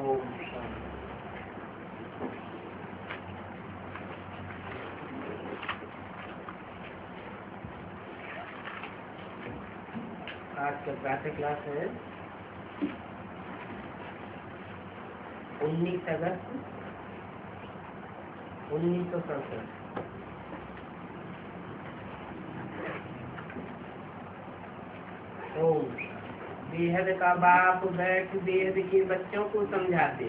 ओम शांति। आज का प्रातः क्लास है 19 अगस्त 1967। ओम। बेहद का बाप बैठ बेहद के बच्चों को समझाते।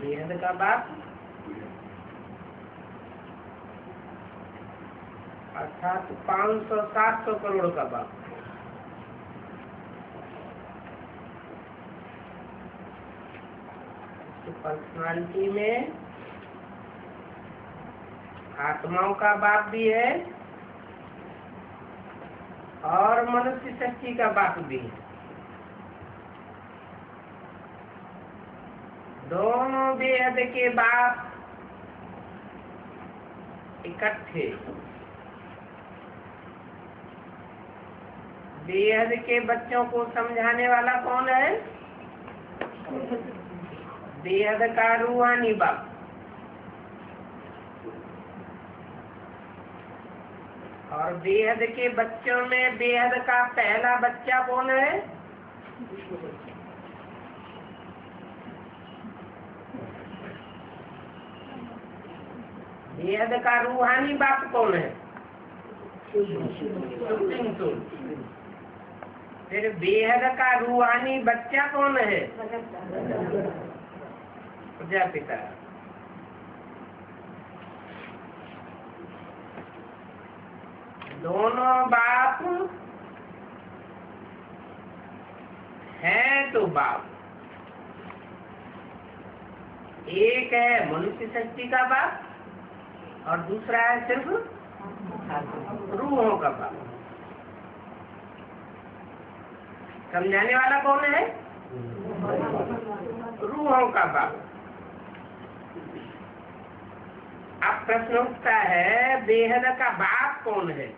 बेहद का बाप अर्थात 500-700 करोड़ का बाप। पर्सनालिटी में आत्माओं का बाप भी है और मनुष्य शक्ति का बाप भी है। दोनों बेहद के बाप इकट्ठे। बेहद के बच्चों को समझाने वाला कौन है? बेहद का रूहानी बाप। और बेहद के बच्चों में बेहद का पहला बच्चा कौन है? बेहद का रूहानी बाप कौन है? Supreme soul. फिर बेहद का रूहानी बच्चा कौन है? प्रजापिता। दोनों बाप है तो बाप। एक है मनुष्य शक्ति का बाप और दूसरा है सिर्फ रूहों का बाप। समझाने वाला कौन है? रूहों का बाप। अब प्रश्न उठता है बेहद का बाप कौन है?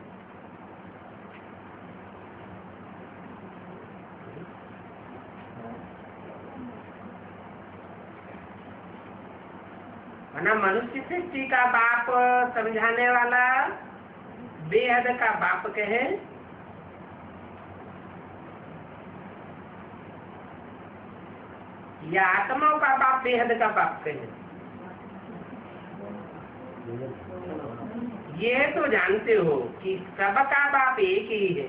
ना मनुष्य सृष्टि का बाप समझाने वाला बेहद का बाप कहे या आत्माओं का बाप बेहद का बाप कहे? ये तो जानते हो कि सबका बाप एक ही है।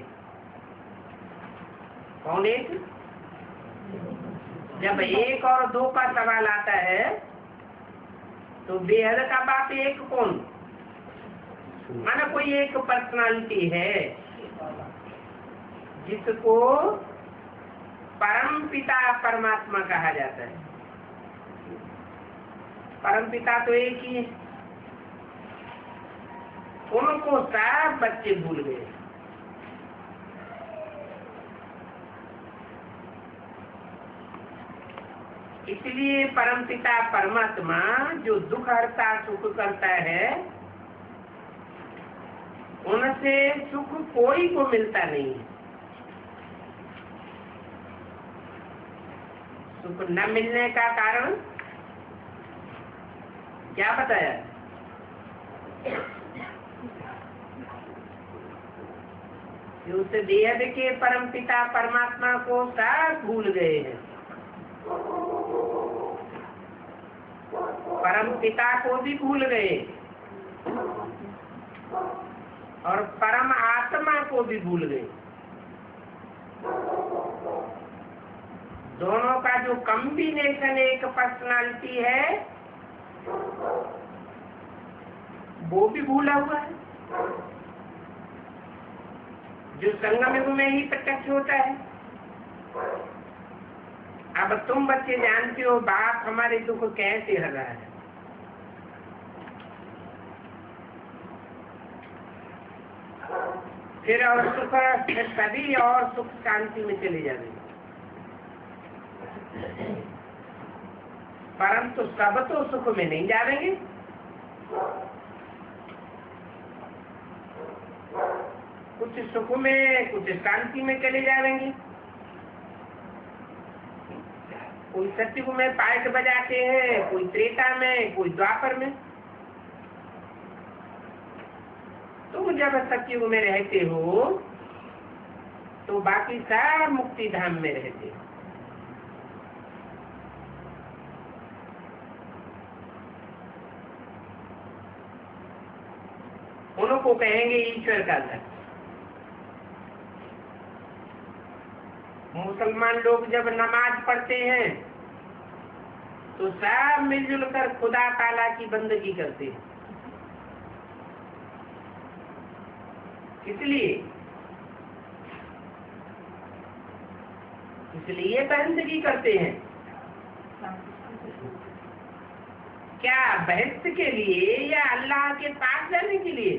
कौन एक? जब 1 और 2 का सवाल आता है तो बेहद का बाप एक कौन? माना कोई एक पर्सनालिटी है जिसको परम पिता परमात्मा कहा जाता है। परम पिता तो एक ही है। उनको सब बच्चे भूल गए। इसलिए परमपिता परमात्मा जो दुख हरता सुख करता है उनसे सुख कोई को मिलता नहीं है। सुख न मिलने का कारण क्या बताया? उस बेहद के परमपिता परमात्मा को सब भूल गए हैं। परम पिता को भी भूल गए और परम आत्मा को भी भूल गए। दोनों का जो कॉम्बिनेशन एक पर्सनालिटी है वो भी भूला हुआ है, जो संगम युग में ही प्रत्यक्ष होता है। अब तुम बच्चे जानते हो बाप हमारे दुख कैसे हर रहा है। फिर और सुख, फिर सभी और सुख शांति में चले जाएंगे। परंतु सब तो सुख में नहीं जाएंगे। कुछ सुख में कुछ शांति में चले जाएंगे। कोई सतयुग में पायट बजाते हैं, कोई त्रेता में, कोई द्वापर में। तुम जब सतयुग में रहते हो तो बाकी सब मुक्ति धाम में रहते हो। उनको कहेंगे ईश्वर का घर। मुसलमान लोग जब नमाज पढ़ते हैं तो सब मिलजुल कर खुदा ताला की बंदगी करते हैं। इसलिए बंदगी करते हैं। क्या बहस के लिए या अल्लाह के पास जाने के लिए?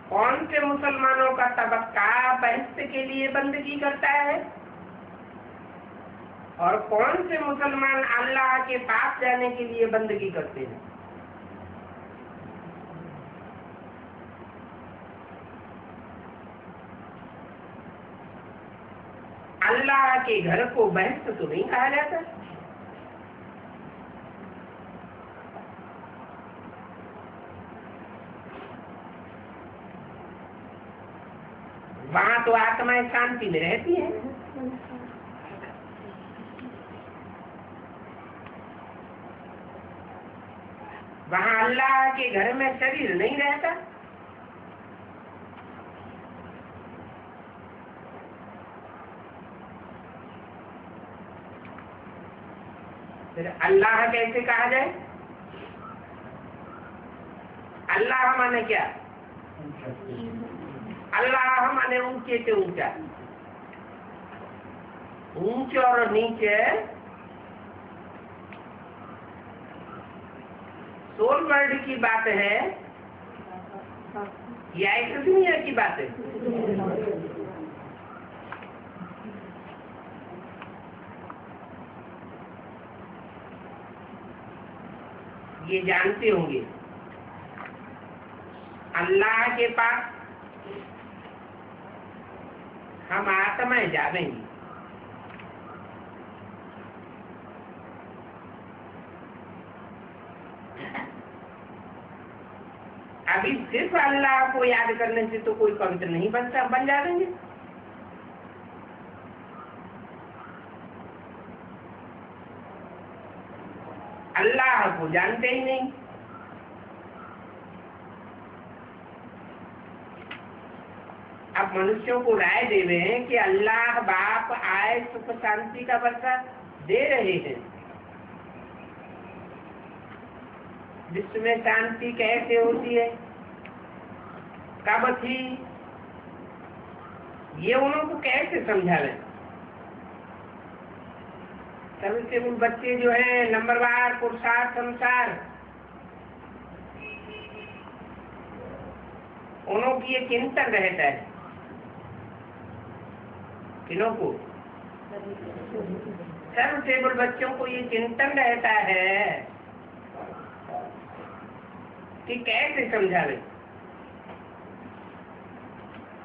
कौन से मुसलमानों का तबक्का बहस के लिए बंदगी करता है और कौन से मुसलमान अल्लाह के पास जाने के लिए बंदगी करते हैं? अल्लाह के घर को बहस तो नहीं कहा जाता। वहां तो आत्माएं शांति में रहती हैं। वहां अल्लाह के घर में शरीर नहीं रहता। फिर अल्लाह कैसे कहा जाए? अल्लाह माने क्या? अल्लाह माने ऊंचे से ऊंचा। ऊंचे और नीचे सोल वर्ल्ड की बात है या इस दुनिया की बात है? ये जानते होंगे अल्लाह के पास हम आत्माएं जावेंगी। अभी सिर्फ अल्लाह को याद करने से तो कोई पवित्र नहीं बन जाएंगे। अल्लाह को जानते ही नहीं। अब मनुष्यों को राय देवे हैं कि अल्लाह बाप आए सुख शांति का वर्षा दे रहे हैं। विश्व में शांति कैसे होती है, कब थी, ये उनको कैसे समझावे? सबसे उन बच्चे जो हैं नंबरवार पुरुषार्थ अनुसार उन्हों की ये चिंतन रहता है। किन्हों को? सर्वसेबल बच्चों को ये चिंतन रहता है कि कैसे समझावे।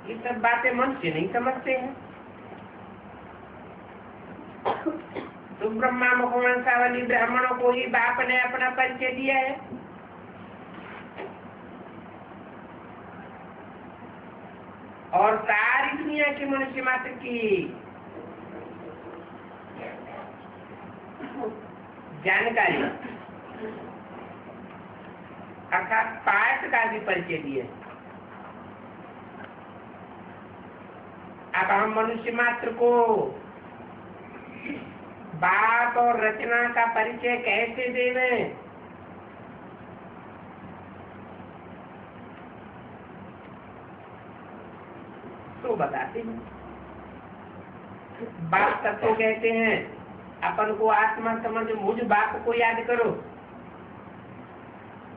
ये सब बातें मनुष्य नहीं समझते हैं। तो ब्रह्मा मुखवंशावली ब्राह्मणों को ही बाप ने अपना परिचय दिया है। और सारी दुनिया की मनुष्य मात्र की जानकारी अर्थात पाठ का भी परिचय दिया। अब हम मनुष्य मात्र को बात और रचना का परिचय कैसे देवे? तो बताते हैं। बाप तत्व कहते हैं अपन को आत्मा समझ मुझ बाप को याद करो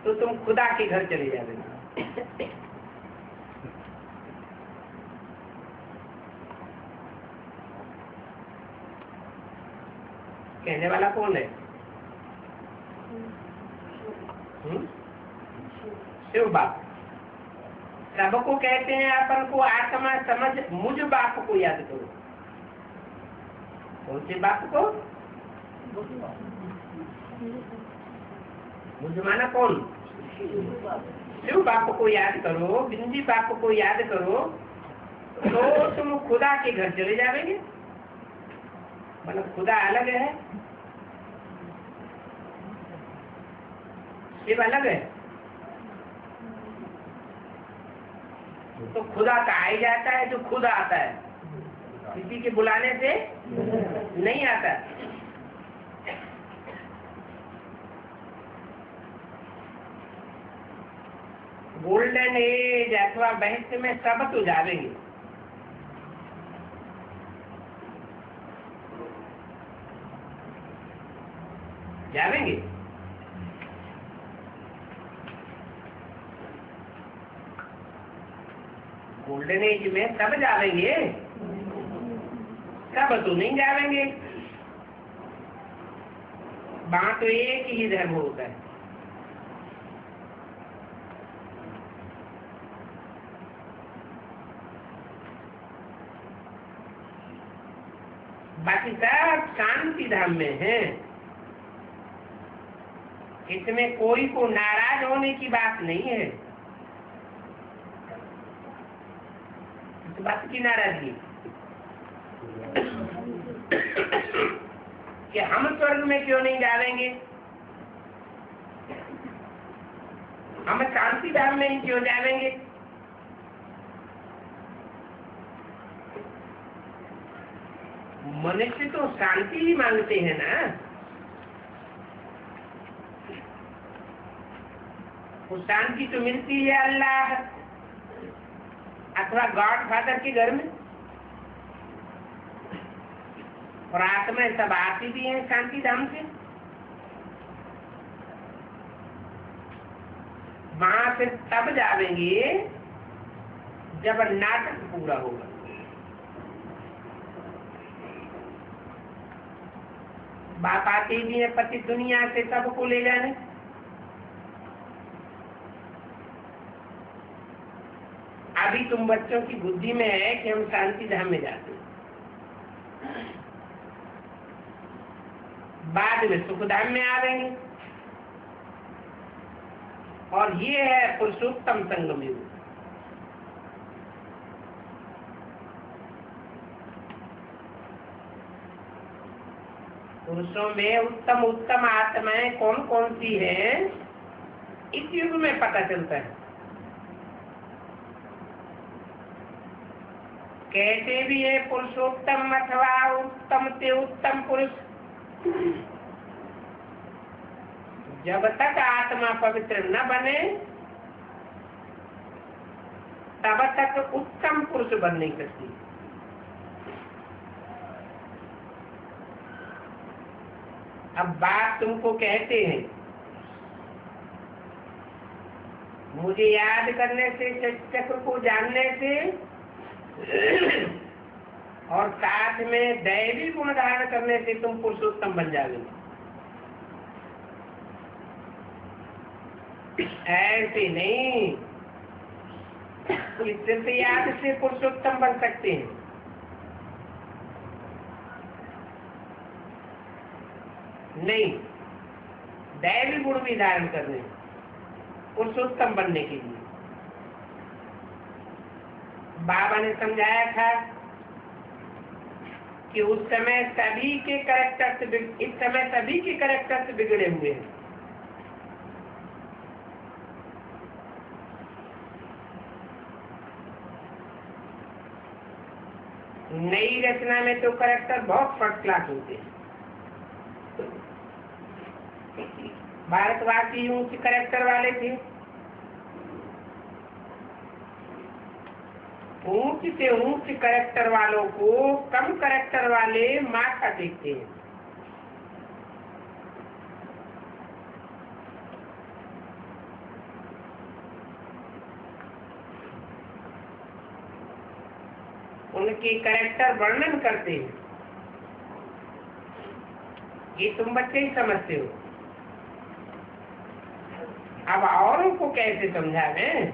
तो तुम खुदा के घर चले जाओगे। कहने वाला कौन है? शिव बाप। सबको कहते हैं अपन को आत्मा समझ, मुझ बाप को याद करो। कौन से बाप को? मुझ माना कौन? शिव बाप को याद करो, बिंदी बाप को याद करो, तो तुम खुदा के घर चले जाओगे। मतलब खुदा अलग है, शिव अलग है। तो खुदा कहा ही जाता है जो खुद आता है, किसी के बुलाने से नहीं आता। गोल्डन एज अथवा बहस में सब तो जावेंगे, जावेंगे। गोल्डन एज में सब जावेंगे, सब तो नहीं जावेंगे। वहां तो एक ही धर्म होता है। बाकी सब शांति धाम में है। इसमें कोई को नाराज होने की बात नहीं है। इस बात की नाराजगी कि हम स्वर्ग में क्यों नहीं जाएंगे, हम शांति धाम में ही क्यों जाएंगे। मनुष्य तो शांति ही मांगते हैं ना। वो शांति तो मिलती है अल्लाह अथवा गॉड फादर के घर में, और आत्मा सब आती भी है शांति धाम से। वहां से तब जाएंगे जब नाटक पूरा होगा। बाप आते भी है पति दुनिया से सबको ले जाने। अभी तुम बच्चों की बुद्धि में है कि हम शांति धाम में जाते हैं, बाद में सुख धाम में आवेंगे। और ये है पुरुषोत्तम संगम युग। पुरुषों में उत्तम उत्तम आत्माएं कौन कौन सी हैं, इस युग में पता चलता है। कहते भी है पुरुषोत्तम अथवा उत्तम से उत्तम पुरुष। जब तक आत्मा पवित्र न बने तब तक उत्तम पुरुष बन नहीं सकती। अब बात तुमको कहते हैं, मुझे याद करने से, चक्र को जानने से और साथ में दैवी गुण धारण करने से तुम पुरुषोत्तम बन जाओगे। ऐसे नहीं, सिर्फ याद से पुरुषोत्तम बन सकते हैं। नहीं, दैवी गुण भी धारण करने पुरुषोत्तम बनने के लिए। बाबा ने समझाया था कि उस समय सभी के कैरेक्टर से, इस समय सभी के कैरेक्टर से बिगड़े हुए हैं। नई रचना में तो कैरेक्टर बहुत फर्स्ट क्लास होते हैं। भारतवासी ऊंच कैरेक्टर वाले थे, ऊंच से ऊंच कैरेक्टर वालों को कम कैरेक्टर वाले माथा टेकते हैं। उनके कैरेक्टर वर्णन करते हैं। ये तुम बच्चे ही समझते हो। अब औरों को कैसे समझावें?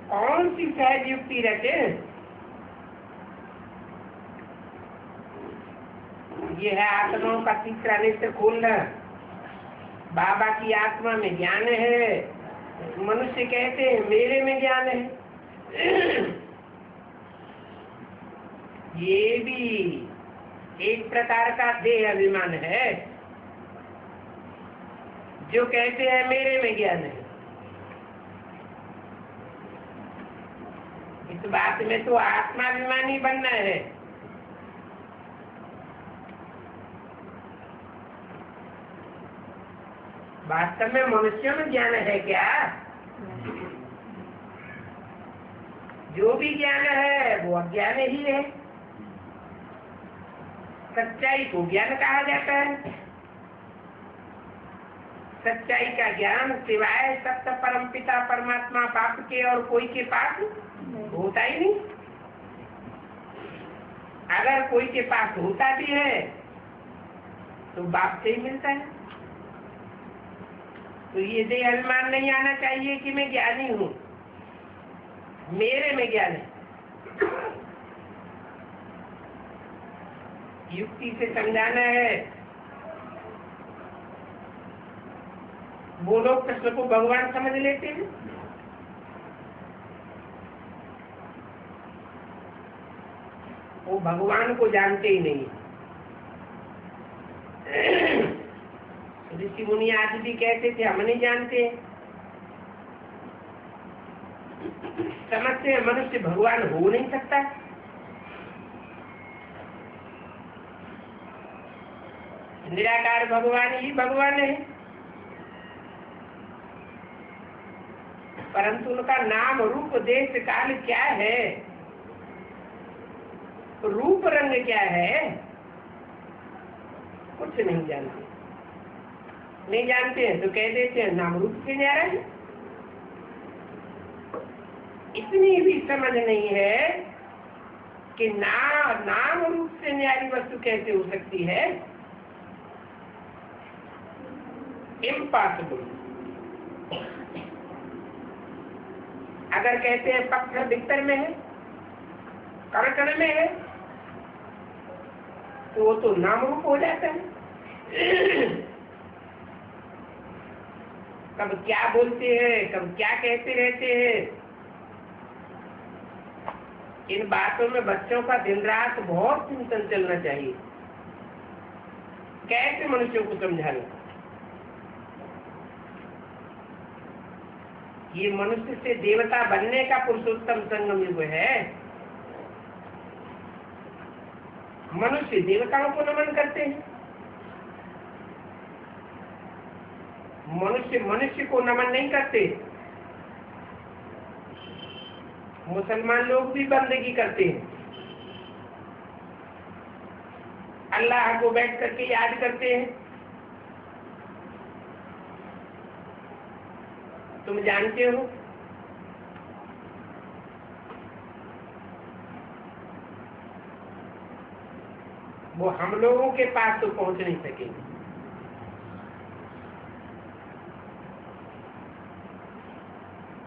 कौन सी सहज युक्ति रखे? ये है आत्माओं का तीसरा नेत्र खोलना। बाबा की आत्मा में ज्ञान है, मनुष्य कहते हैं मेरे में ज्ञान है। ये भी एक प्रकार का देह अभिमान है, जो कहते हैं मेरे में ज्ञान है। इस बात में तो आत्माभिमानी बनना है। वास्तव में मनुष्यों में ज्ञान है क्या? जो भी ज्ञान है वो अज्ञान ही है। सच्चाई को ज्ञान कहा जाता है। सच्चाई का ज्ञान सिवाय सत्य परमपिता परमात्मा बाप के और कोई के पास होता ही नहीं। अगर कोई के पास होता भी है तो बाप से ही मिलता है। तो ये देह अभिमान नहीं आना चाहिए कि मैं ज्ञानी हूँ, मेरे में ज्ञान है। युक्ति से समझाना है। वो लोग कृष्ण को भगवान समझ लेते हैं। वो भगवान को जानते ही नहीं। ऋषि मुनि आदि भी कहते थे हम नहीं जानते। समझते हैं मनुष्य भगवान हो नहीं सकता। निराकार भगवान ही भगवान है, परंतु उनका नाम रूप देश काल क्या है, रूप रंग क्या है, कुछ नहीं जानते। नहीं जानते हैं तो कह देते हैं नाम रूप से न्यारा है। इतनी भी समझ नहीं है कि नाम रूप से न्यारी वस्तु कैसे हो सकती है। इम्पॉसिबल। अगर कहते हैं पत्थर बिस्तर में है, कण में है, तो वो तो नाम रूप हो जाता है। कब क्या बोलते हैं, कब क्या कहते रहते हैं। इन बातों में बच्चों का दिन रात बहुत चिंतन चलना चाहिए। कैसे मनुष्यों को समझाना। ये मनुष्य से देवता बनने का पुरुषोत्तम संगम युग है। मनुष्य देवताओं को नमन करते हैं, मनुष्य को नमन नहीं करते। मुसलमान लोग भी बंदगी करते हैं, अल्लाह को बैठ करके याद करते हैं। तुम जानते हो वो हम लोगों के पास तो पहुंच नहीं सकेंगे।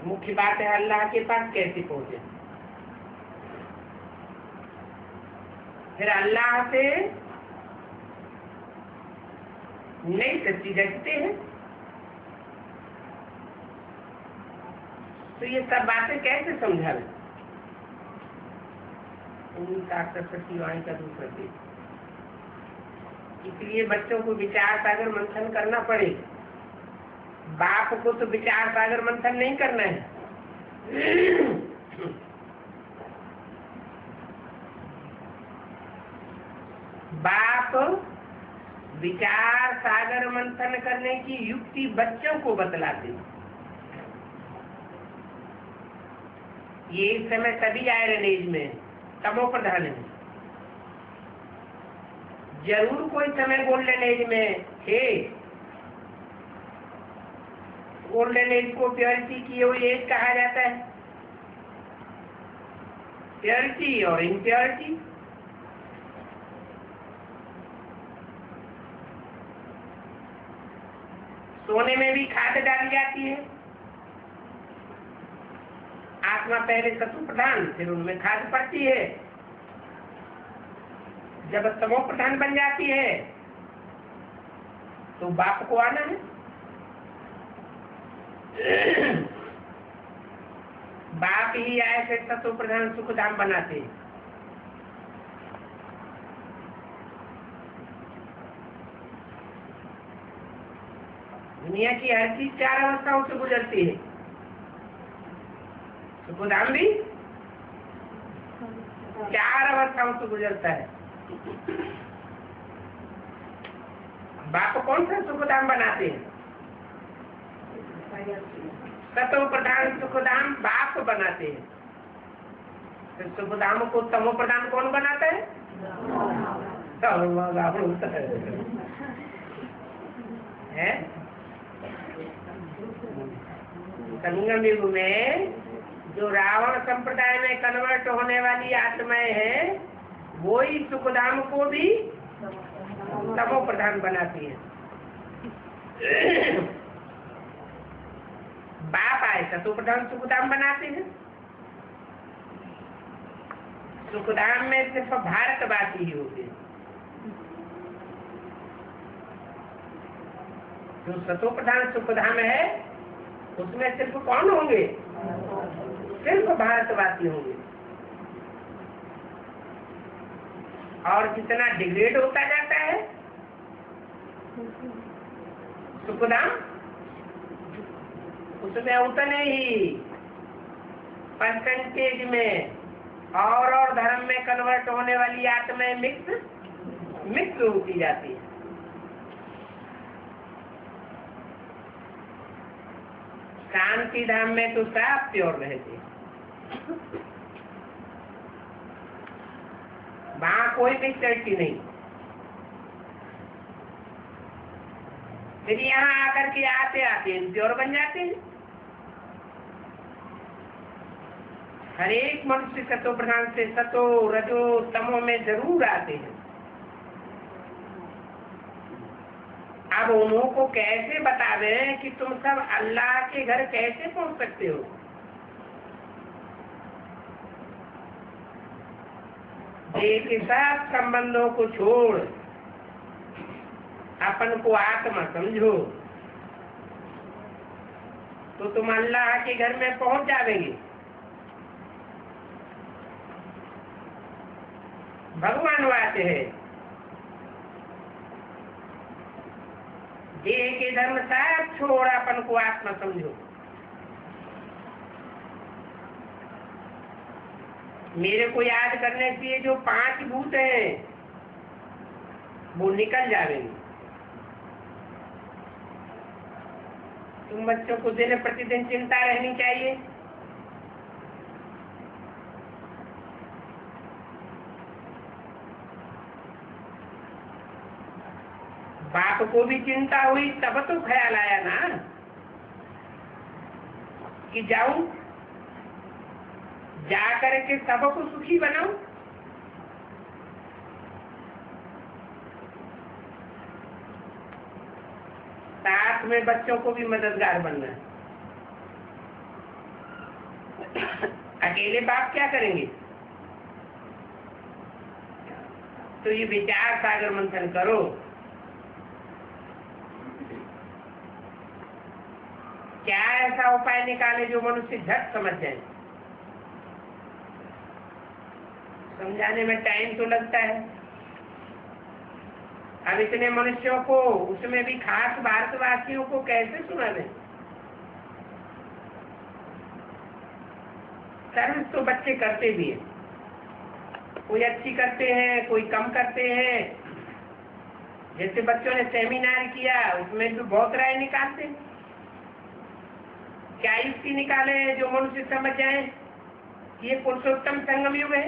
मुख्य बात है अल्लाह के पास कैसे पहुंचे। फिर अल्लाह से नई सच्ची जगते हैं। तो ये सब बातें कैसे समझा लें। 1967 वाणी का दूसरा पेज। इसलिए बच्चों को विचार सागर मंथन करना पड़े। बाप को तो विचार सागर मंथन नहीं करना है। बाप विचार सागर मंथन करने की युक्ति बच्चों को बतलाते। ये इस समय सभी आयरन एज में तमो प्रधान है। जरूर कोई समय गोल्डन एज में थे। गोल्डन एज को प्योरिटी की हुई एज कहा जाता है। प्योरिटी और इम्प्योरिटी। सोने में भी खाद डाली जाती है। आत्मा पहले सत्व प्रधान, फिर उनमें खाद पड़ती है। जब तमो प्रधान बन जाती है तो बाप को आना है। बाप ही आए फिर सत्व प्रधान सुख धाम बनाते हैं। दुनिया की हर चीज 4 अवस्थाओं से गुजरती है। सुखधाम भी 4 अवस्थाओं से गुजरता है। बाप कौन सा सुखधाम बनाते हैं? सत्व प्रधान सुखधाम बाप बनाते हैं। तो सुखधाम को तमो प्रधान कौन बनाता है? है? संगम युग में जो रावण संप्रदाय में कन्वर्ट होने वाली आत्माएं हैं, वो ही सुखधाम को भी तमो प्रधान बनाती है। बाप आए सतो प्रधान सुखधाम बनाते हैं। सुखधाम में सिर्फ भारतवासी ही होते हैं। जो सतो प्रधान सुखधाम है उसमें सिर्फ कौन होंगे? सिर्फ भारतवासी होंगे। और जितना डिग्रेड होता जाता है सुखधाम, उसमें उतने ही परसेंटेज में और धर्म में कन्वर्ट होने वाली आत्माएं मिक्स होती जाती है। शांति धाम में तो साफ प्योर रहते, वहां कोई मिक्सचर्टी नहीं। फिर यहाँ आकर के आते आते प्योर बन जाते हैं। हर एक मनुष्य सतो प्रधान से सतो रजो तमो में जरूर आते हैं। अब उन्हों को कैसे बतावे कि तुम सब अल्लाह के घर कैसे पहुंच सकते हो? देह के साथ संबंधों को छोड़ अपन को आत्मा समझो तो तुम अल्लाह के घर में पहुंच जाओगे। भगवान बात है, देह के धर्म साथ छोड़ अपन को आत्मा समझो। मेरे को याद करने से जो 5 भूत हैं वो निकल जाएंगे। तुम बच्चों को दिन प्रतिदिन चिंता रहनी चाहिए। बाप को भी चिंता हुई तब तो ख्याल आया ना कि जाऊं जाकर के सबको सुखी बनाऊं। साथ में बच्चों को भी मददगार बनना है। अकेले बाप क्या करेंगे? तो ये विचार सागर मंथन करो। क्या ऐसा उपाय निकाले जो मनुष्य झट समझ जाए? समझाने में टाइम तो लगता है। अब इतने मनुष्यों को, उसमें भी खास भारतवासियों को कैसे सुना दें? सर्विस तो बच्चे करते भी हैं, कोई अच्छी करते हैं, कोई कम करते हैं। जैसे बच्चों ने सेमिनार किया, उसमें भी बहुत राय निकालते हैं। क्या युक्ति निकाले जो मनुष्य समझ जाए कि ये पुरुषोत्तम संगम युग है?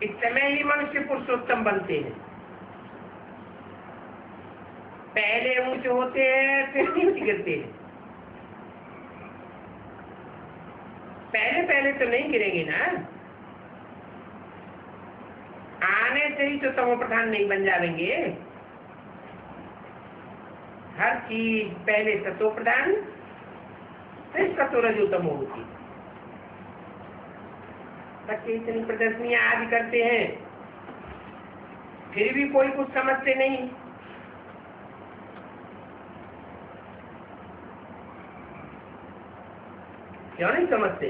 इस समय ही मनुष्य पुरुषोत्तम बनते हैं। पहले ऊंचे होते हैं फिर नीचे गिरते हैं। पहले तो नहीं गिरेंगे ना। आने से ही तो तमो प्रधान नहीं बन जाएंगे। हर चीज पहले सतो प्रधान फिर सतो रजो तमो होती। बच्चे इतनी प्रदर्शनियां आदि करते हैं, फिर भी कोई कुछ समझते नहीं। क्यों नहीं समझते?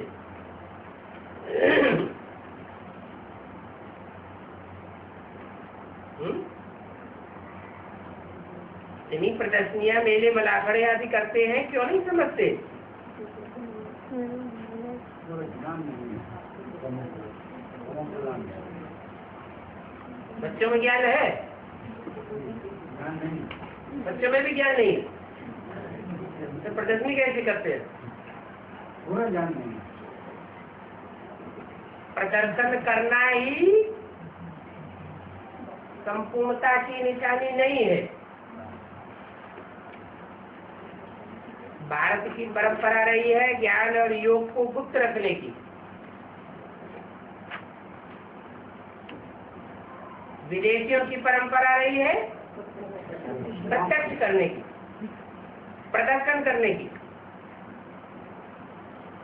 इतनी प्रदर्शनियां मेले मलाखड़े आदि करते हैं, क्यों नहीं समझते? बच्चों में ज्ञान है, बच्चों में भी ज्ञान नहीं, तो प्रदर्शनी कैसे करते हैं? पूरा ज्ञान नहीं। प्रदर्शन करना ही संपूर्णता की निशानी नहीं है। भारत की परंपरा रही है ज्ञान और योग को गुप्त रखने की, विदेशियों की परंपरा रही है प्रत्यक्ष करने की, प्रदर्शन करने की।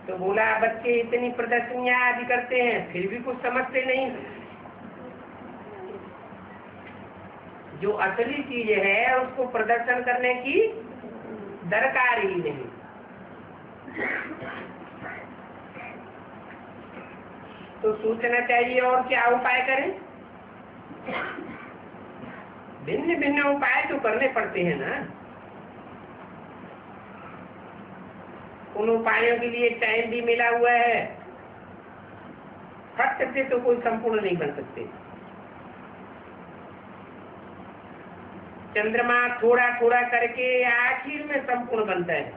तो बोला बच्चे इतनी प्रदर्शनियां आदि करते हैं, फिर भी कुछ समझते नहीं। जो असली चीज है उसको प्रदर्शन करने की दरकार ही नहीं। तो सोचना चाहिए और क्या उपाय करें। भिन्न भिन्न उपाय तो करने पड़ते हैं ना। उन उपायों के लिए टाइम भी मिला हुआ है, फट से तो कोई संपूर्ण नहीं बन सकते। चंद्रमा थोड़ा थोड़ा करके आखिर में संपूर्ण बनता है।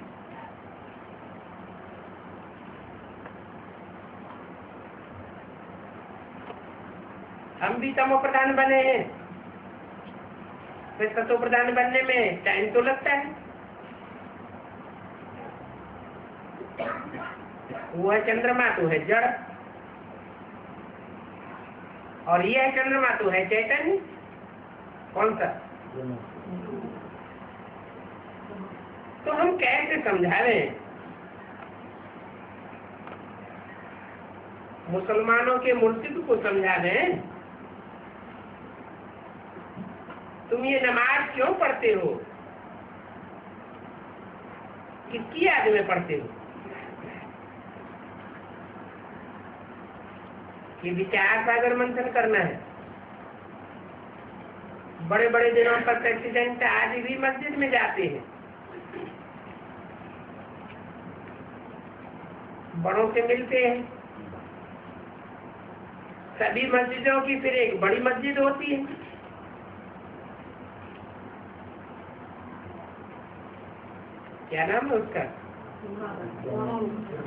हम भी तमो प्रधान बने हैं, फिर सतो प्रधान बनने में टाइम तो लगता है। वो है चंद्रमा तो है जड़, और यह चंद्रमा तो है चैतन्य। कौन सा? तो हम कैसे समझा रहे हैं? मुसलमानों के मुर्शिद को समझा दें, तुम ये नमाज क्यों पढ़ते हो, किसकी याद में पढ़ते हो? ये विचार सागर मंथन करना है। बड़े बड़े दिनों पर प्रेसिडेंट आज भी मस्जिद में जाते हैं, बड़ों से मिलते हैं। सभी मस्जिदों की फिर एक बड़ी मस्जिद होती है। क्या नाम है उसका?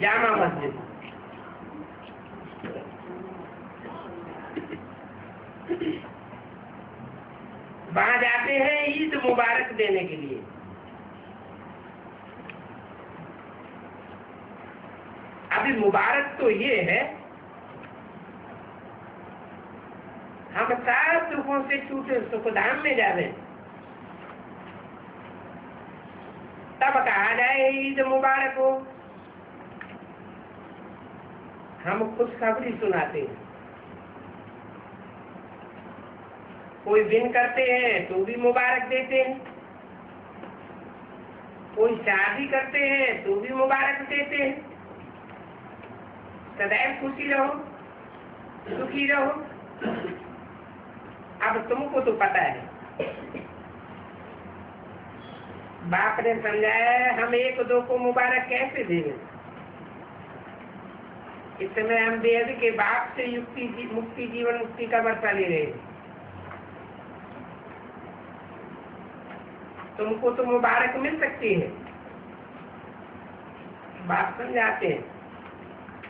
जामा मस्जिद। वहां जाते हैं ईद मुबारक देने के लिए। अभी मुबारक तो ये है, हम सब दुखों से छूटे सुखधाम में जावे, तब कहा जाए ईद मुबारक हो। हम खुशखबरी सुनाते हैं। कोई दिन करते हैं तो भी मुबारक देते हैं, कोई शादी करते हैं तो भी मुबारक देते हैं। सदैव खुशी रहो, सुखी रहो। अब तुमको तो पता है, बाप ने समझाया हम एक दो को मुबारक कैसे देंगे। इस समय हम वेद के बाप से मुक्ति जीवन मुक्ति का वर्षा ले रहे हैं। तुमको तो मुबारक मिल सकती है, बाप समझाते हैं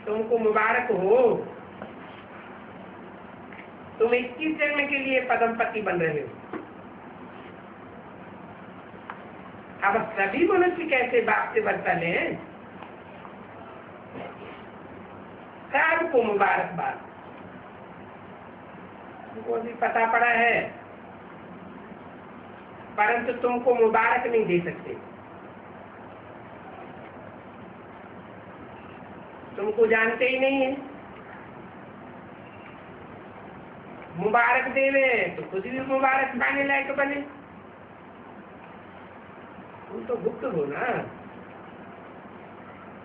तुमको मुबारक हो, तुम 21 जन्म के लिए पद्मपति बन रहे हो। अब सभी मनुष्य कैसे बाप से वर्षा लें? सबको मुबारकबाद। तुमको भी पता पड़ा है, परंतु तुमको मुबारक नहीं दे सकते। तुमको जानते ही नहीं है। मुबारक देवे तो खुद भी मुबारक पाने लायक बने। तुम तो गुप्त हो ना,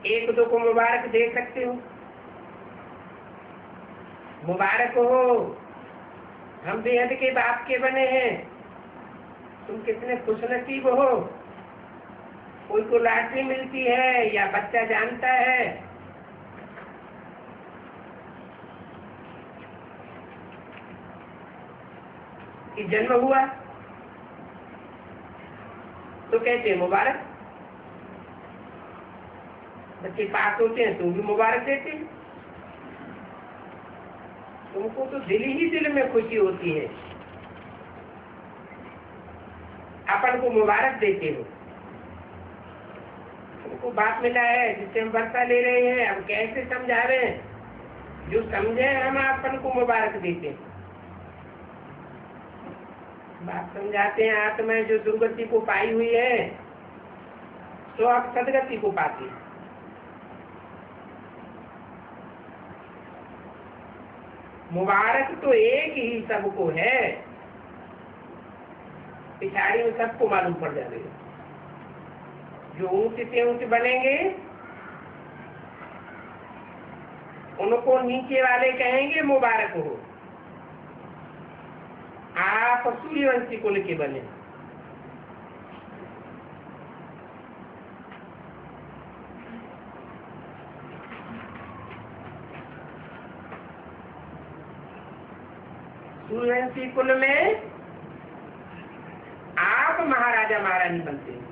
एक दो को मुबारक दे सकते हो। मुबारक हो, हम बेहद के बाप के बने हैं। तुम कितने खुशनसीब हो। कोई को लॉटरी मिलती है या बच्चा जानता है, कि जन्म हुआ तो कहते हैं मुबारक। बच्चे पास होते हैं तो भी मुबारक देते हैं। तुमको तो दिल ही दिल में खुशी होती है, अपन को मुबारक देते हो। तुमको बात मिला है जिससे हम वर्षा ले रहे हैं, अब कैसे समझा रहे हैं? जो समझे हम अपन को मुबारक देते हैं। बात समझाते हैं, आत्मा जो दुर्गति को पाई हुई है तो आप सदगति को पाती है। मुबारक तो एक ही सबको है, पिछाड़ी में सबको मालूम पड़ जाएगा। जो ऊंचे से ऊंचे बनेंगे उनको नीचे वाले कहेंगे मुबारक हो। आप सूर्यवंशी कुल के बने, सूर्यवंशी कुल में आप महाराजा महारानी बनते हैं।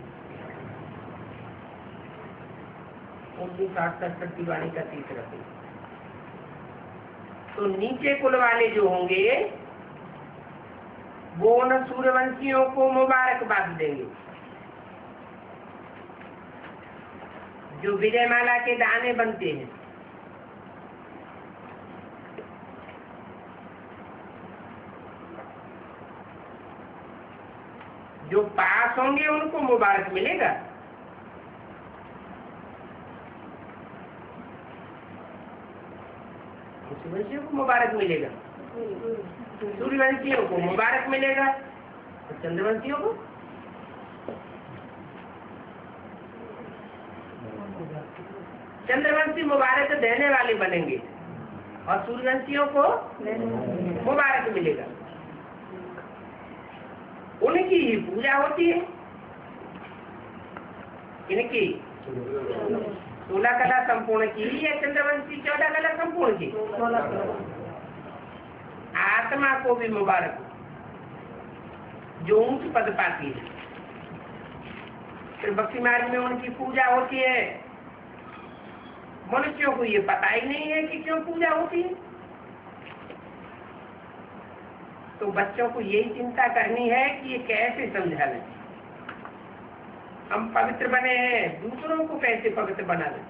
1967 की वाणी का तीसरा पेज। तो नीचे कुल वाले जो होंगे वो उन सूर्यवंशियों को मुबारकबाद देंगे। जो विजयमाला के दाने बनते हैं, जो पास होंगे उनको मुबारक मिलेगा। सूर्यवंशियों को मुबारक मिलेगा, सूर्यवंशियों को मुबारक मिलेगा, और चंद्रवंशियों को चंद्रवंशी मुबारक देने वाले बनेंगे और सूर्यवंशियों को मुबारक मिलेगा। उनकी ही पूजा होती है। इनकी 16 कला संपूर्ण की या चंद्रवंशी 14 कला संपूर्ण की? आत्मा को भी मुबारक जो ऊंच पद पाती है। फिर भक्ति मार्ग में उनकी पूजा होती है। मनुष्यों को ये पता ही नहीं है कि क्यों पूजा होती है। तो बच्चों को यही चिंता करनी है कि ये कैसे समझा लें। हम पवित्र बने हैं, दूसरों को कैसे पवित्र बना लें।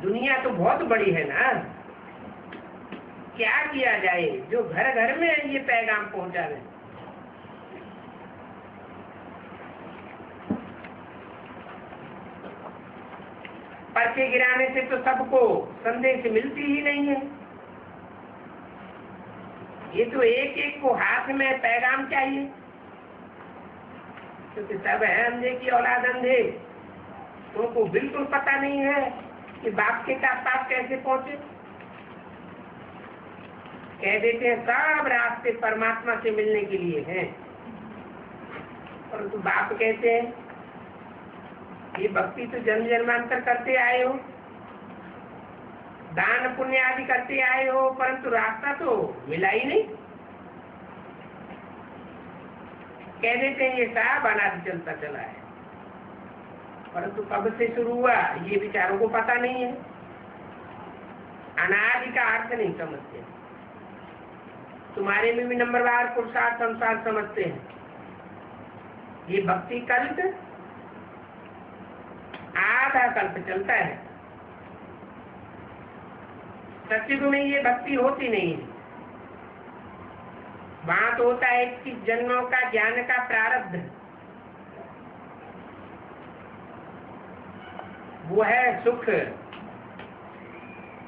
दुनिया तो बहुत बड़ी है ना, क्या किया जाए जो घर घर में ये पैगाम पहुंचा दें। पर्चे गिराने से तो सबको संदेश मिलती ही नहीं है। ये तो एक एक को हाथ में पैगाम चाहिए, क्योंकि सब है अंधे की औलाद अंधे। उनको बिल्कुल पता नहीं है कि बाप के पास कैसे पहुंचे। कह देते हैं सब रास्ते परमात्मा से मिलने के लिए हैं, परंतु बाप कहते हैं ये भक्ति तो जन्म जन्मांतर करते आए हो, दान पुण्य आदि करते आए हो, परंतु रास्ता तो मिला ही नहीं। कह देते हैं ये सब अनादि चलता चला है, परंतु कब से शुरू हुआ ये विचारों को पता नहीं है। अनादि का अर्थ नहीं समझते। तुम्हारे में भी नंबरवार पुरुषार्थ संसार समझते हैं। ये भक्ति कल्प आधा कल्प चलता है। सतयुग में ये भक्ति होती नहीं है। वहां तो होता है कि जन्मों का ज्ञान का प्रारब्ध, वो है सुख,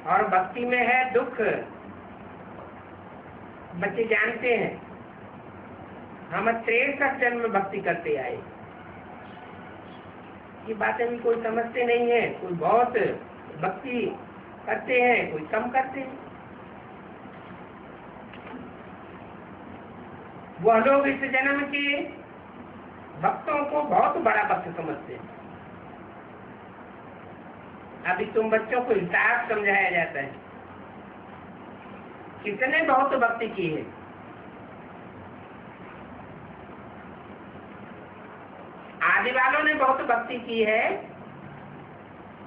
और भक्ति में है दुख। बच्चे जानते हैं हम 63 जन्म भक्ति करते आए। ये बातें भी कोई समझते नहीं है। कोई बहुत भक्ति करते हैं, कोई कम करते हैं। वह लोग इस जन्म के भक्तों को बहुत बड़ा भक्त समझते हैं। अभी तुम बच्चों को हिसाब समझाया जाता है, किसने बहुत भक्ति की है। आदि वालों ने बहुत भक्ति की है,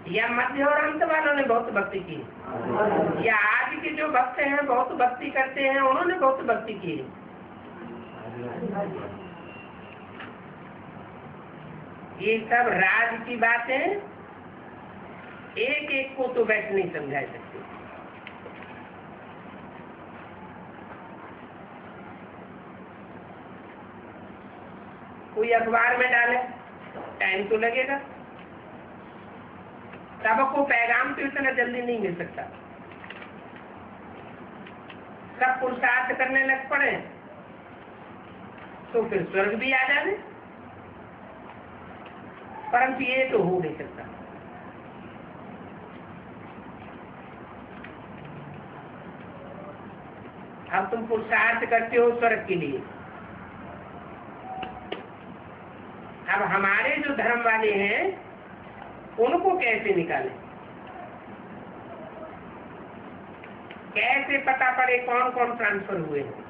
या मध्य और अंत वालों ने बहुत भक्ति की है, या आज के जो भक्त हैं बहुत भक्ति करते हैं, उन्होंने बहुत भक्ति की है। ये सब राज की बातें एक एक को तो बैठ नहीं समझा सकते। कोई अखबार में डाले, टाइम तो लगेगा। सबको पैगाम तो इतना जल्दी नहीं मिल सकता। सब पुरुषार्थ करने लग पड़े तो फिर स्वर्ग भी आ जाए, परंतु ये तो हो नहीं सकता। अब तुम पुरुषार्थ करते हो स्वर्ग के लिए। अब हमारे जो धर्म वाले हैं उनको कैसे निकालें, कैसे पता पड़े कौन कौन ट्रांसफर हुए हैं।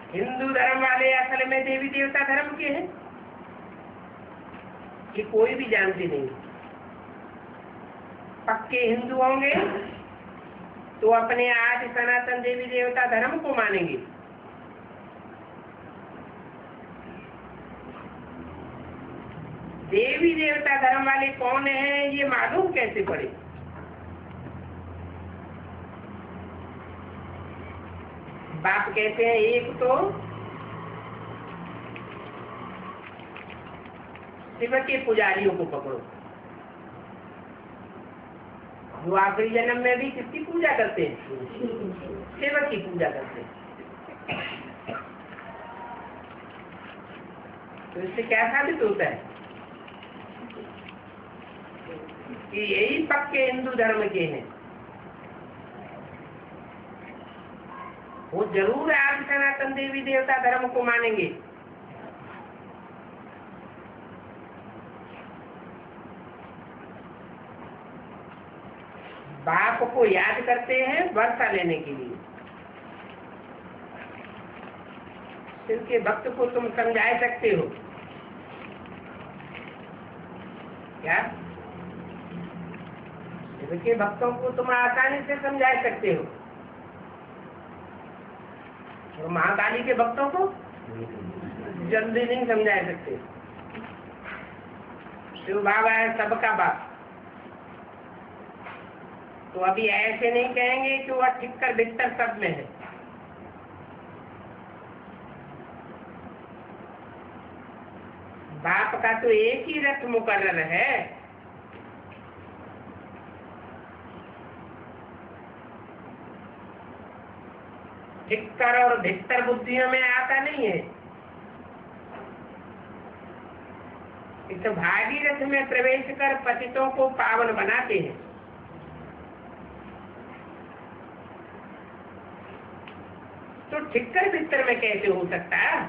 हिंदू धर्म वाले असल में देवी देवता धर्म के हैं, कि कोई भी जानते नहीं। पक्के हिंदू होंगे तो अपने आदि सनातन देवी देवता धर्म को मानेंगे। देवी देवता धर्म वाले कौन हैं ये मालूम कैसे पड़े। बाप कहते हैं एक तो शिव के पुजारियों को पकड़ो, जो आखिरी जन्म में भी किसकी पूजा करते हैं, शिव की पूजा करते हैं। तो इससे क्या साबित होता है कि यही पक्के हिंदू धर्म के हैं। वो जरूर आदि सनातन देवी देवता धर्म को मानेंगे। बाप को याद करते हैं वर्षा लेने के लिए। शिव के भक्त को तुम समझा सकते हो क्या? शिव के भक्तों को तुम आसानी से समझा सकते हो, और महाकाली के भक्तों को जल्दी नहीं समझा सकते। शिव बाबा है सबका बाप। तो अभी ऐसे नहीं कहेंगे कि वह ठिक्कर बिस्तर सब में है। बाप का तो एक ही रथ मुकर्रर है। ठिक्कर और धिक्कर बुद्धियों में आता नहीं है। इस भागीरथ में प्रवेश कर पतितों को पावन बनाते हैं। तो ठिक्कर बिस्तर में कैसे हो सकता है?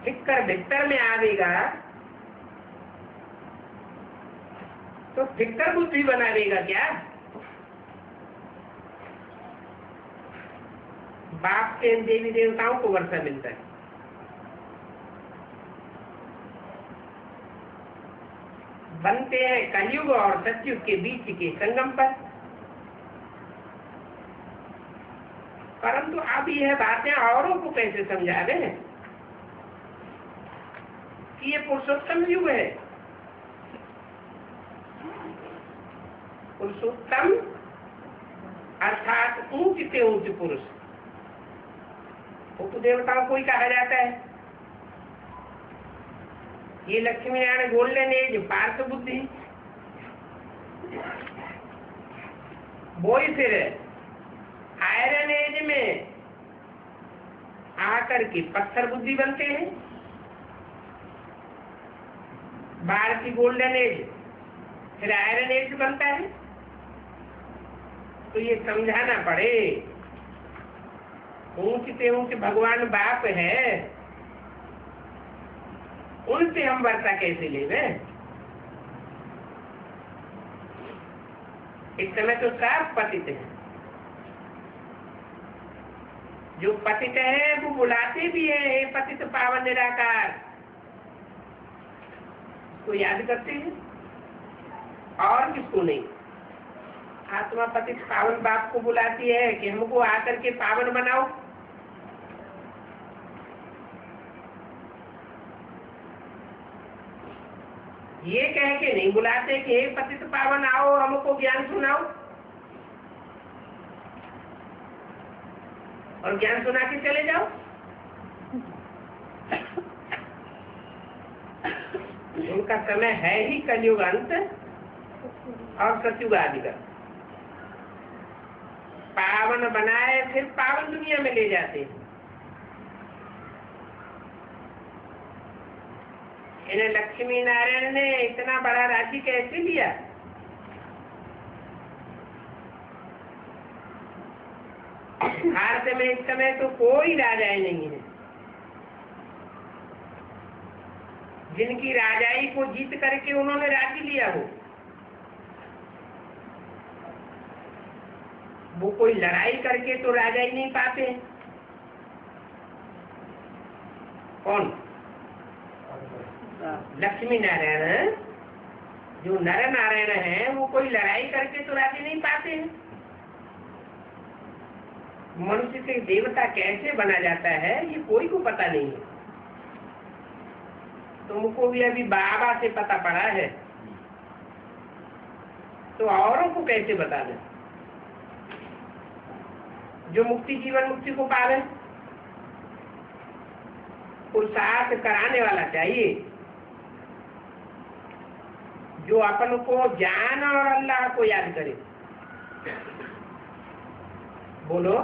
ठिक्कर बिस्तर में आवेगा तो ठिक्कर बुद्धि बना देगा क्या? बाप के देवी देवताओं को वर्षा मिलता है। बनते हैं कलयुग और सतयुग के बीच के संगम पर। परंतु अब यह बातें औरों को कैसे समझा रहे हैं कि ये पुरुषोत्तम युग है, पुरुषोत्तम अर्थात ऊंच से ऊंच पुरुष, उपदेवताओं को ही कहा जाता है। ये लक्ष्मी नारायण गोल्डन एज पार्थ बुद्धि, वो ही फिर आयरन एज में आकर के पत्थर बुद्धि बनते हैं। भारतीय गोल्डन एज फिर आयरन एज बनता है। तो ये समझाना पड़े, ऊंच से ऊंच भगवान बाप है, उनसे हम वर्षा कैसे लेवे। इस समय तो सब पतित है, जो पतित है वो बुलाते भी है, हे पतित पावन निराकार, उसको याद करते हैं और किसको नहीं। आत्मा पतित पावन बाप को बुलाती है कि हमको आकर के पावन बनाओ। ये कह के नहीं बुलाते कि हे पतित पावन आओ हमको ज्ञान सुनाओ, और ज्ञान सुना के चले जाओ। उनका समय है ही कलयुग अंत और सतयुग आदि का। पावन बनाए फिर पावन दुनिया में ले जाते हैं। इन्हें लक्ष्मी नारायण ने इतना बड़ा राशि कैसे दिया? भारत में इस समय तो कोई राजाएं नहीं है जिनकी राजाई को जीत करके उन्होंने राज्य लिया हो। वो कोई लड़ाई करके तो राजाई नहीं पाते। कौन? लक्ष्मी नारायण। जो नर नारायण है वो कोई लड़ाई करके तो राज्य नहीं पाते हैं। मनुष्य से देवता कैसे बना जाता है ये कोई को पता नहीं है। तुमको भी अभी बाबा से पता पड़ा है तो औरों को कैसे बता दें? जो मुक्ति जीवन मुक्ति को पावे, पुरुषार्थ कराने वाला चाहिए, जो अपन को जान और अल्लाह को याद करे। बोलो,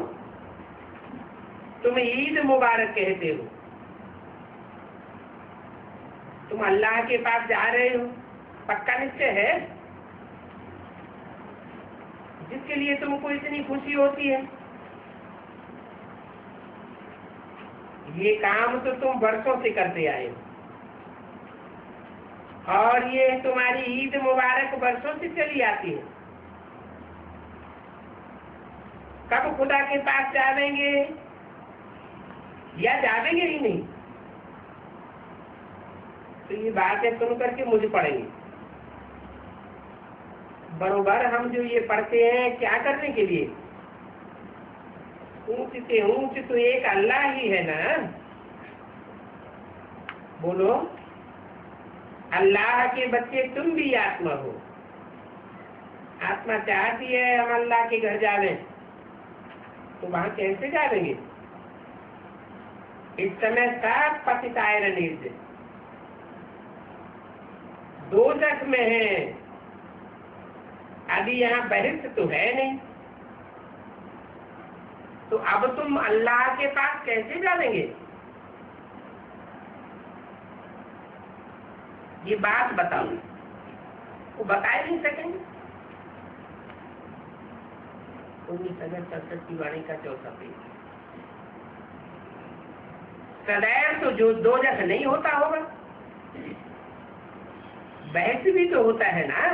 तुम ईद मुबारक कहते हो, तुम अल्लाह के पास जा रहे हो, पक्का निश्चय है? जिसके लिए तुमको इतनी खुशी होती है, ये काम तो तुम वर्षों से करते आए हो, और ये तुम्हारी ईद मुबारक वर्षों से चली आती है। कब खुदा के पास जावेंगे या जावेंगे ही नहीं? तो ये बातें सुन करके मुझे पड़ेंगी। बरोबर हम जो ये पढ़ते हैं क्या करने के लिए? ऊंच से ऊंच तो एक अल्लाह ही है ना। बोलो, अल्लाह के बच्चे तुम भी आत्मा हो। आत्मा चाहती है हम अल्लाह के घर जावें, तो वहां कैसे जाएंगे? इस समय सब पतित आयरन एज दोजख में है। अभी यहाँ बहिष्ठ तो है नहीं, तो अब तुम अल्लाह के पास कैसे जाएंगे? ये बात बताओ। वो बता ही नहीं सकेंगे। 1967 की वाणी का 4था पेज। सदैव तो जो दोजख नहीं होता होगा, बहस भी तो होता है ना।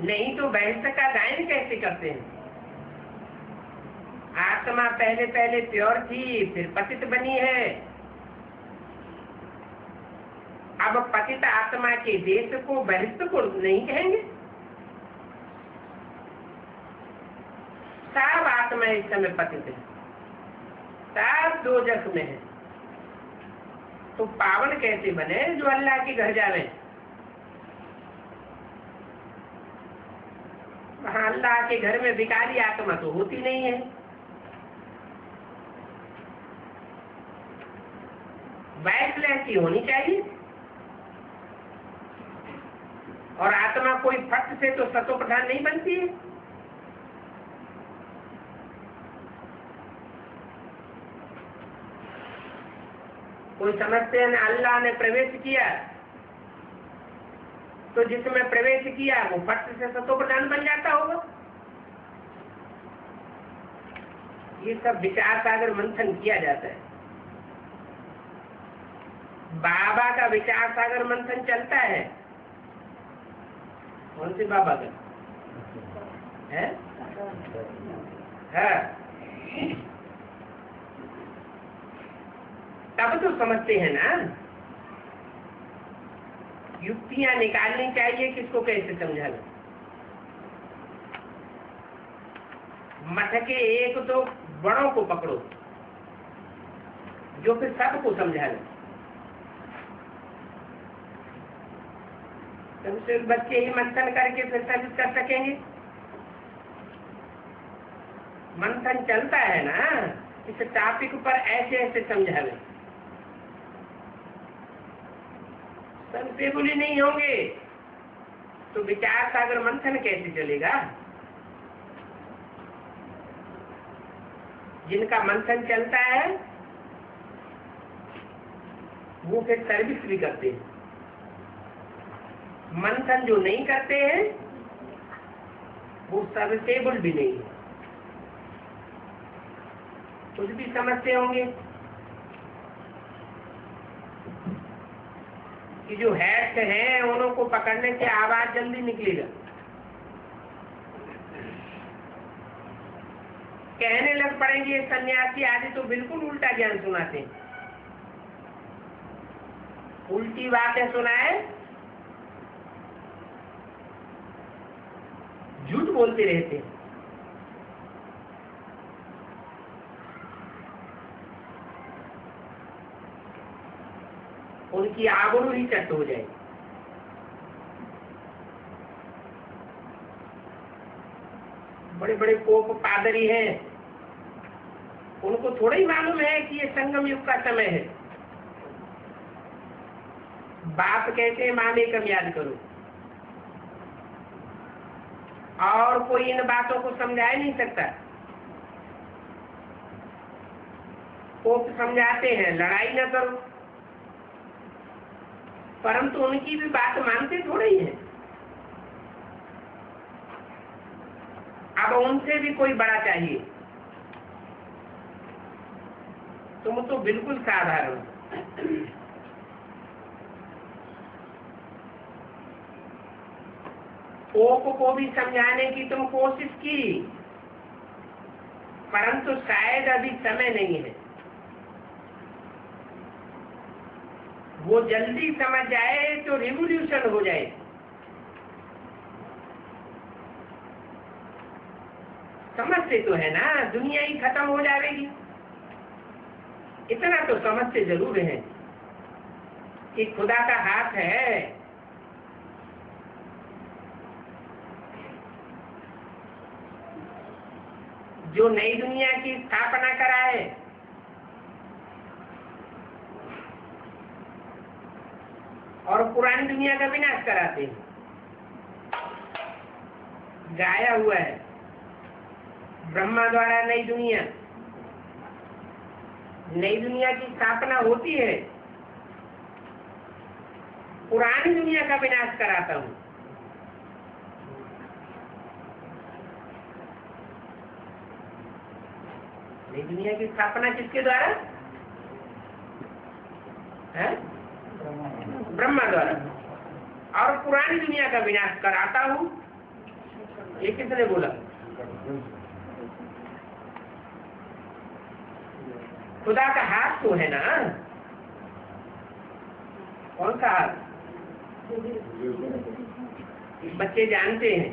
नहीं तो बहस का गायन कैसे करते हैं? आत्मा पहले पहले प्योर थी, फिर पतित बनी है। अब पतित आत्मा के देश को बहिष्ठ को नहीं कहेंगे। सब आत्मा इस समय पतित है, सब दोजख में है। तो पावन कैसे बने जो अल्लाह के घर जावे? अल्लाह के घर में विकारी आत्मा तो होती नहीं है। बैचलर की होनी चाहिए। और आत्मा कोई फट से तो सतो प्रधान नहीं बनती है। कोई समझते हैं ना अल्लाह ने प्रवेश किया तो जिसमें प्रवेश किया वो फट से सतो प्रधान बन जाता होगा। ये सब विचार सागर मंथन किया जाता है। बाबा का विचार सागर मंथन चलता है। कौन से बाबा का है? हाँ। तब तो समझते हैं ना। युक्तियां निकालनी चाहिए किसको कैसे समझाना। मठ के एक तो बड़ों को पकड़ो जो फिर सबको समझा ले। तब से बच्चे ही मंथन करके फिर सब कर सकेंगे। मंथन चलता है ना, इस टॉपिक पर ऐसे ऐसे समझा ले। सब टेबुली नहीं होंगे तो विचार सागर मंथन कैसे चलेगा। जिनका मंथन चलता है वो फिर सर्विस भी करते हैं। मंथन जो नहीं करते हैं वो सर्विसेबल भी नहीं है। कुछ भी समझते होंगे कि जो हेड हैं उन्हों को पकड़ने से आवाज जल्दी निकलेगा। कहने लग पड़ेंगे सन्यासी आदि तो बिल्कुल उल्टा ज्ञान सुनाते हैं। उल्टी बातें सुनाए, झूठ बोलते रहते हैं। उनकी आबरू ही चट हो जाए। बड़े बड़े पोप पादरी हैं, उनको थोड़ा ही मालूम है कि ये संगम युग का समय है। बाप कहते हैं मामे कम याद करो, और कोई इन बातों को समझा नहीं सकता। पोप समझाते हैं लड़ाई न करो, परंतु उनकी भी बात मानते थोड़े ही है। अब उनसे भी कोई बड़ा चाहिए। तुम तो बिल्कुल साधारण। पोप को भी समझाने की तुम कोशिश की, परंतु शायद अभी समय नहीं है। वो जल्दी समझ जाए तो रिवॉल्यूशन हो जाए। समझते तो है ना, दुनिया ही खत्म हो जाएगी। इतना तो समझते जरूर है कि खुदा का हाथ है। जो नई दुनिया की स्थापना कराए, और पुरानी दुनिया का विनाश कराते हैं। गाया हुआ है ब्रह्मा द्वारा नई दुनिया की स्थापना होती है, पुरानी दुनिया का विनाश कराता हूं। नई दुनिया की स्थापना किसके द्वारा है? ब्रह्मा द्वारा। और पुरानी दुनिया का विनाश कराता हूं, ये किसने बोला? खुदा का हाथ तो है ना। कौन सा हाथ? बच्चे जानते हैं।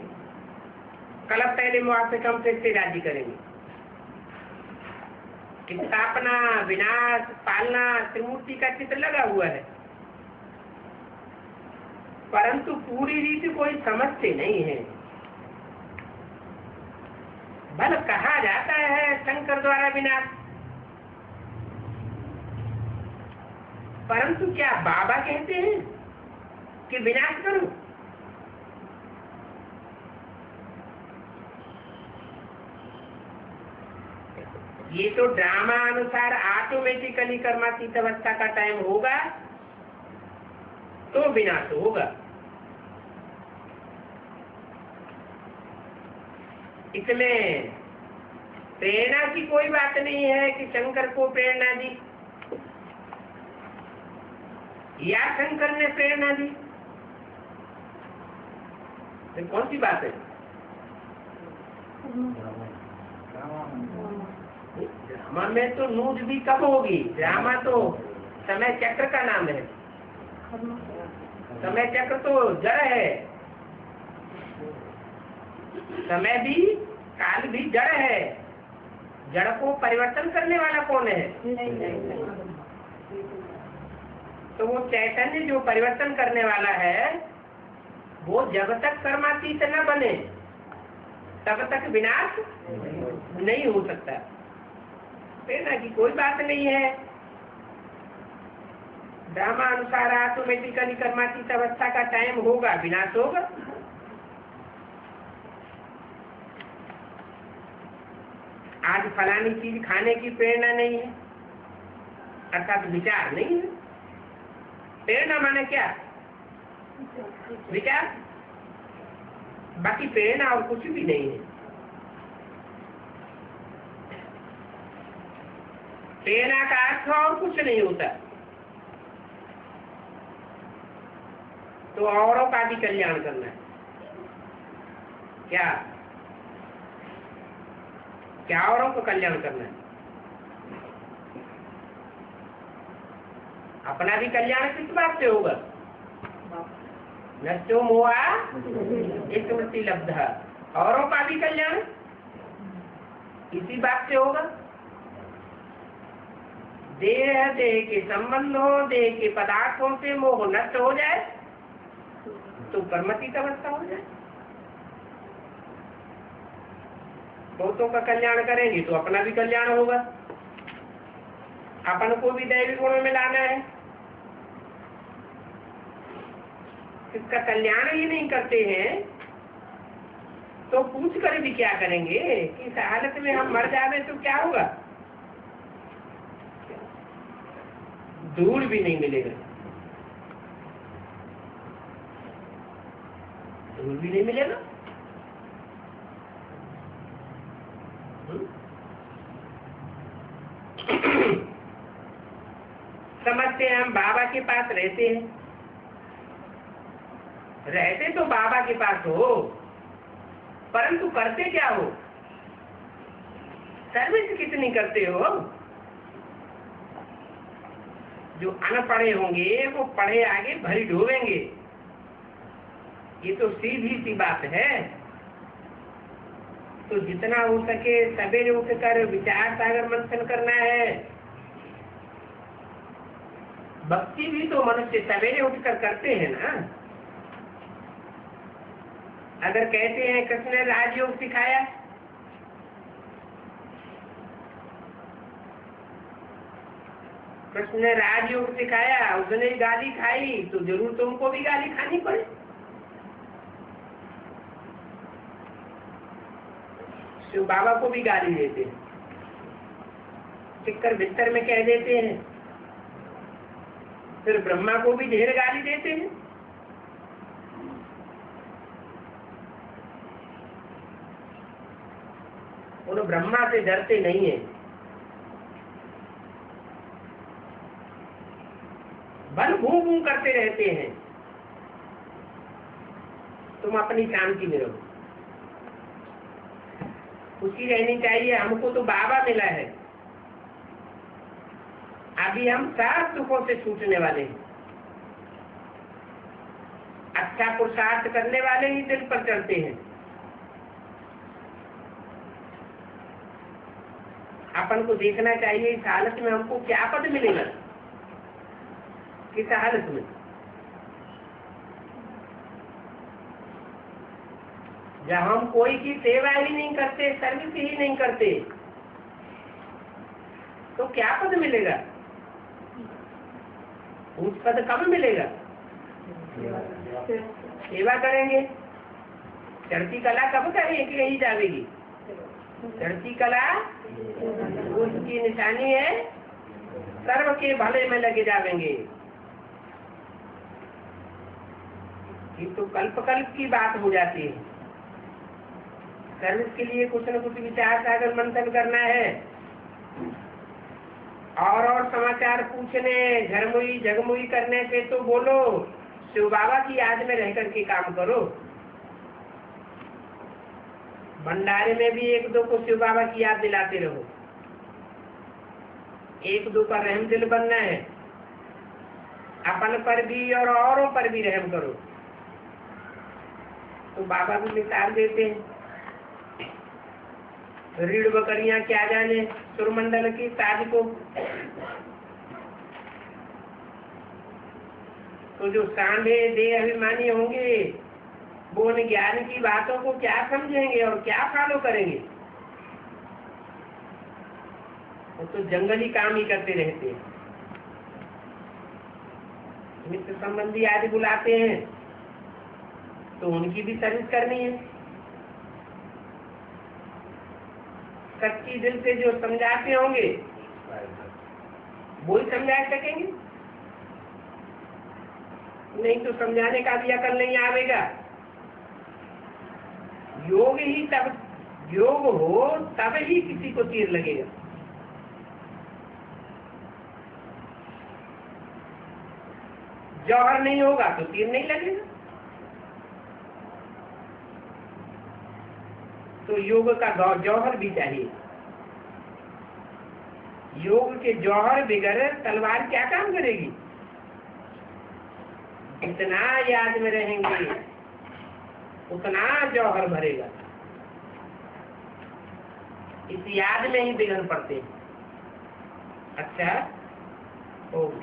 कल पहले मुआवजे कम से राजी करेंगे। स्थापना, विनाश, पालना, त्रिमूर्ति का चित्र लगा हुआ है, परंतु पूरी रीति कोई समझते नहीं है। बल कहा जाता है शंकर द्वारा विनाश, परंतु क्या बाबा कहते हैं कि विनाश करो? ये तो ड्रामा अनुसार ऑटोमेटिकली कर्मातीत अवस्था का टाइम होगा तो विनाश होगा। इसमें प्रेरणा की कोई बात नहीं है कि शंकर को प्रेरणा दी या शंकर ने प्रेरणा दी, तो कौन सी बात है? ड्रामा में तो नूज भी कब होगी? ड्रामा तो समय चक्र का नाम है। समय चक्र तो जड़ है, समय भी काल भी जड़ है। जड़ को परिवर्तन करने वाला कौन है? तो वो चैतन्य जो परिवर्तन करने वाला है वो जब तक कर्मातीत न बने तब तक विनाश नहीं हो सकता। प्रेरणा की कोई बात नहीं है। ड्रामा अनुसार ऑटोमेटिकली कर्मातीत अवस्था का टाइम होगा, विनाश होगा। आज फलानी चीज खाने की प्रेरणा नहीं है, अर्थात विचार नहीं है। प्रेरणा माने क्या? विचार। बाकी प्रेरणा और कुछ भी नहीं है। प्रेरणा का अर्थ और कुछ नहीं होता। तो औरों का भी कल्याण करना है। क्या क्या औरों को कल्याण करना है? अपना भी कल्याण किस बात से होगा? नष्टो मोहा स्मृति लब्धा। औरों का भी कल्याण इसी बात से होगा। देह के संबंधों, देह के पदार्थों से मोह नष्ट हो जाए तो कर्मातीत अवस्था हो जाए। बहुतों का कल्याण करेंगे तो अपना भी कल्याण होगा। अपन को भी दैवी गुणों में लाना है। इसका कल्याण ही नहीं करते हैं तो पूछ कर भी क्या करेंगे कि इस हालत में हम मर जावे तो क्या होगा? धूल भी नहीं मिलेगा, धूल भी नहीं मिलेगा। समझते हैं हम बाबा के पास रहते हैं, रहते तो बाबा के पास हो, परंतु करते क्या हो? सर्विस कितनी करते हो? जो अनपढ़े होंगे वो पढ़े आगे भरी ढोवेंगे। ये तो सीधी सी बात है। तो जितना हो सके सवेरे उठकर विचार सागर मंथन करना है। भक्ति भी तो मनुष्य सवेरे उठकर करते हैं ना। अगर कहते हैं कृष्ण ने राजयोग सिखाया, कृष्ण ने राजयोग सिखाया, उसने गाली खाई तो जरूर तुमको भी गाली खानी पड़े। शिव बाबा को भी गाली देते हैं, चिक्कर बिस्तर में कह देते हैं, फिर ब्रह्मा को भी ढेर गाली देते हैं। उन ब्रह्मा से डरते नहीं है। बल भू भू करते रहते हैं। तुम अपनी शांति में रहो, खुशी रहनी चाहिए। हमको तो बाबा मिला है, अभी हम सब सुखों से छूटने वाले हैं। अच्छा पुरुषार्थ करने वाले ही दिल पर चढ़ते हैं। अपन को देखना चाहिए इस हालत में हमको क्या पद मिलेगा, किस हालत में। जब हम कोई की सेवा ही नहीं करते, सर्विस ही नहीं करते, तो क्या पद मिलेगा? उच्च पद कब मिलेगा? सेवा करेंगे। चढ़ती कला कब करेंगे कि यही जावेगी? चढ़ती कला उसकी निशानी है, सर्व के भले में लगे जावेंगे। ये तो कल्प कल्प की बात हो जाती है। सर्विस के लिए कुछ न कुछ विचार सागर मंथन करना है, और समाचार पूछने, झरमुई जगमुई करने से तो बोलो शिव बाबा की याद में रह करके काम करो। भंडारे में भी एक दो को शिव बाबा की याद दिलाते रहो। एक दो का रहम दिल बनना है, अपन पर भी और औरों पर भी रहम करो। तो बाबा भी मिसाल देते हैं, रीढ़ बकरियां क्या जाने सुरमंडल की साज को। तो जो सांधे दे अभिमानी होंगे वो उन ज्ञान की बातों को क्या समझेंगे और क्या फॉलो करेंगे? वो तो जंगली काम ही करते रहते हैं। मित्र संबंधी आदि बुलाते हैं तो उनकी भी सर्विस करनी है। सच्ची दिल से जो समझाते होंगे वो ही समझा सकेंगे, नहीं तो समझाने का भी अकल नहीं आवेगा। योग ही तब योग हो तब ही किसी को तीर लगेगा। जौहर नहीं होगा तो तीर नहीं लगेगा। तो योग का जौहर भी चाहिए। योग के जौहर बिगड़ तलवार क्या काम करेगी? जितना याद में रहेंगे उतना जौहर भरेगा। इस याद में ही बिगड़ पड़ते हैं। अच्छा, ओम।